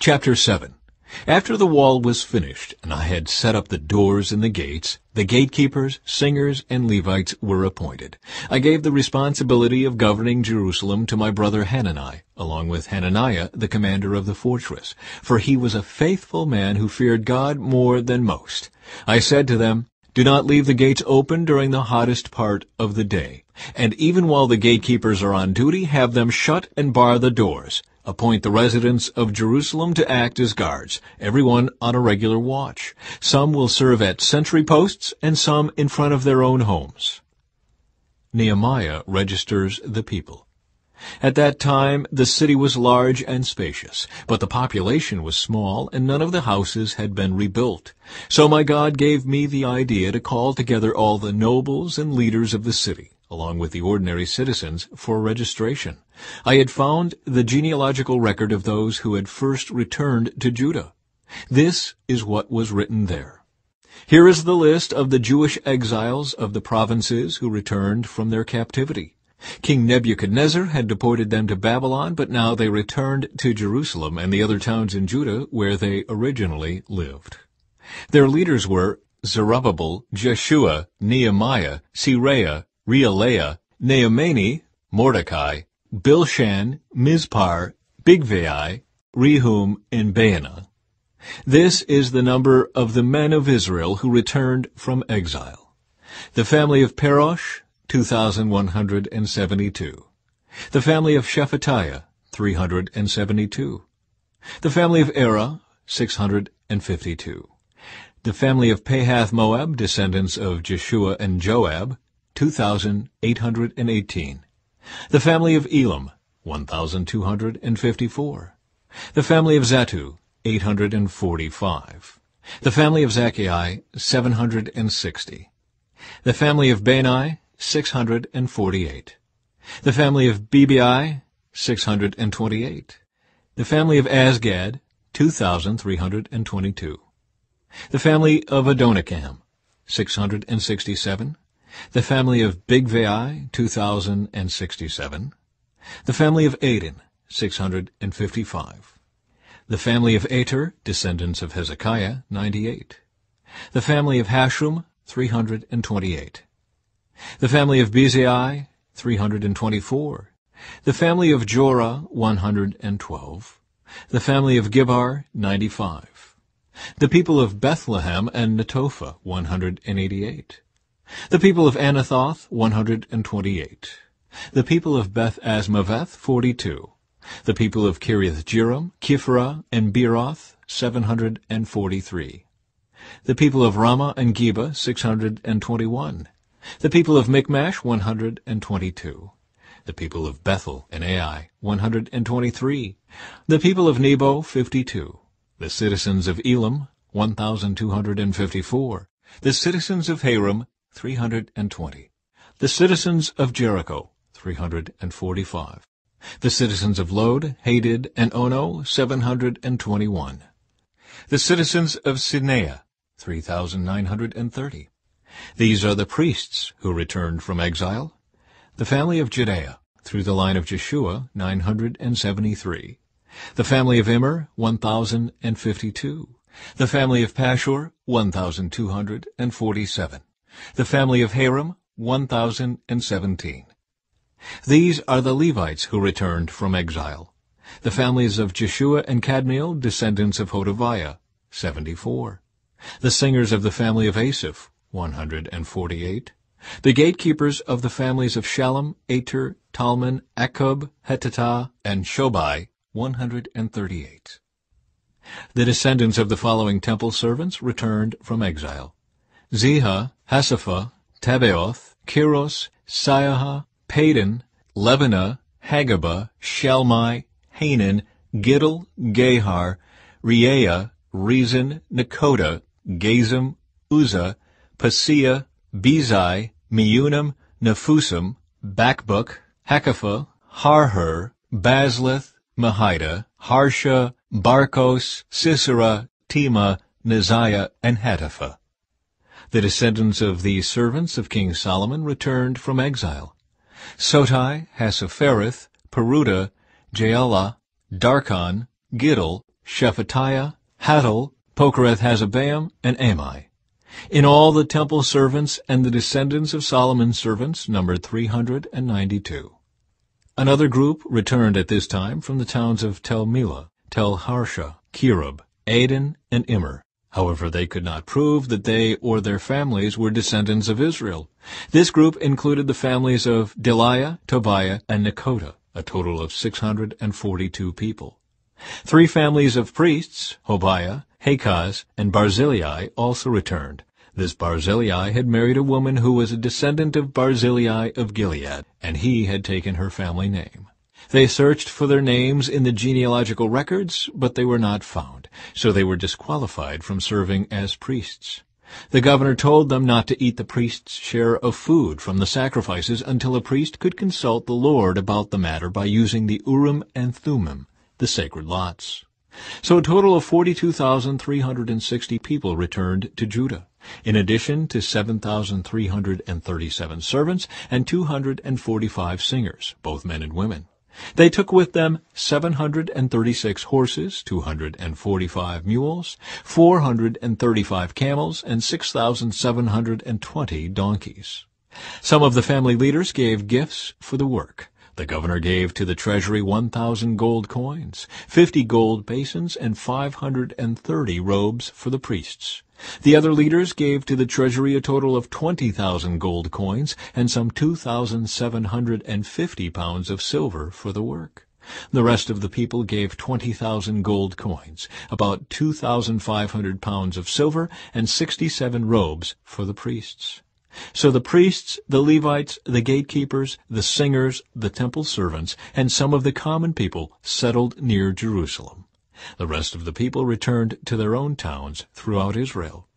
Chapter 7. After the wall was finished, and I had set up the doors and the gates, the gatekeepers, singers, and Levites were appointed. I gave the responsibility of governing Jerusalem to my brother Hanani, along with Hananiah, the commander of the fortress, for he was a faithful man who feared God more than most. I said to them, "Do not leave the gates open during the hottest part of the day, and even while the gatekeepers are on duty, have them shut and bar the doors. Appoint the residents of Jerusalem to act as guards, everyone on a regular watch. Some will serve at sentry posts, and some in front of their own homes." Nehemiah registers the people. At that time the city was large and spacious, but the population was small, and none of the houses had been rebuilt. So my God gave me the idea to call together all the nobles and leaders of the city, along with the ordinary citizens, for registration. I had found the genealogical record of those who had first returned to Judah. This is what was written there. Here is the list of the Jewish exiles of the provinces who returned from their captivity. King Nebuchadnezzar had deported them to Babylon, but now they returned to Jerusalem and the other towns in Judah where they originally lived. Their leaders were Zerubbabel, Jeshua, Nehemiah, Seraiah, Reelaiah, Naamani, Mordecai, Bilshan, Mizpar, Bigvai, Rehum, and Baanah. This is the number of the men of Israel who returned from exile. The family of Parosh, 2,172. The family of Shephatiah, 372. The family of Erah, 652. The family of Pahath-Moab, descendants of Jeshua and Joab, 2,818. The family of Elam, 1,254. The family of Zattu, 845. The family of Zacchai, 760. The family of Bani, 648. The family of Bebai, 628. The family of Azgad, 2,322. The family of Adonikam, 667. The family of Bigvai, 2,067. The family of Adin, 655. The family of Ater, descendants of Hezekiah, 98. The family of Hashum, 328. The family of Bezai, 324. The family of Jorah, 112. The family of Gibbar, 95. The people of Bethlehem and Netophah, 188. The people of Anathoth, 128. The people of Beth-Asmaveth, 42. The people of Kiriath-Jearim, Kiphrah, and Beeroth, 743. The people of Ramah and Geba, 621. The people of Michmash, 122. The people of Bethel and Ai, 123. The people of Nebo, 52. The citizens of Elam, 1,254. The citizens of Haram, 320. The citizens of Jericho, 345. The citizens of Lod, Hadid, and Ono, 721. The citizens of Sineah, 3,930. These are the priests who returned from exile. The family of Judea, through the line of Jeshua, 973. The family of Immer, 1,052. The family of Pashur, 1,247. The family of Haram, 1,017. These are the Levites who returned from exile. The families of Jeshua and Kadmiel, descendants of Hodaviah, 74. The singers of the family of Asaph, 148. The gatekeepers of the families of Shallum, Ater, Talmon, Akub, Hetatah, and Shobai, 138. The descendants of the following temple servants returned from exile: Ziha, Hasaphah, Tabeoth, Kiros, Siaha, Padon, Lebanah, Hagabah, Shalmai, Hanan, Giddel, Gehar, Reaiah, Rezin, Nekoda, Gazim, Uzzah, Paseah, Bezai, Meunim, Nephusim, Bakbuk, Hakapha, Harhur, Bazlith, Mahida, Harsha, Barkos, Sisera, Tema, Neziah, and Hatapha. The descendants of these servants of King Solomon returned from exile: Sotai, Hassaphereth, Peruda, Jaelah, Darkon, Giddel, Shephatiah, Hattil, Pokereth-Hazzebaim, and Amai. In all, the temple servants and the descendants of Solomon's servants numbered 392. Another group returned at this time from the towns of Tel Melah, Tel Harsha, Kerub, Aden, and Immer. However, they could not prove that they or their families were descendants of Israel. This group included the families of Deliah, Tobiah, and Nekoda, a total of 642 people. 3 families of priests, Hobaiah, Hakaz, and Barzillai, also returned. This Barzillai had married a woman who was a descendant of Barzillai of Gilead, and he had taken her family name. They searched for their names in the genealogical records, but they were not found, so they were disqualified from serving as priests. The governor told them not to eat the priest's share of food from the sacrifices until a priest could consult the Lord about the matter by using the Urim and Thummim, the sacred lots. So a total of 42,360 people returned to Judah, in addition to 7,337 servants and 245 singers, both men and women. They took with them 736 horses, 245 mules, 435 camels, and 6,720 donkeys. Some of the family leaders gave gifts for the work. The governor gave to the treasury 1,000 gold coins, 50 gold basins, and 530 robes for the priests. The other leaders gave to the treasury a total of 20,000 gold coins and some 2,750 pounds of silver for the work. The rest of the people gave 20,000 gold coins, about 2,500 pounds of silver, and 67 robes for the priests. So the priests, the Levites, the gatekeepers, the singers, the temple servants, and some of the common people settled near Jerusalem. The rest of the people returned to their own towns throughout Israel.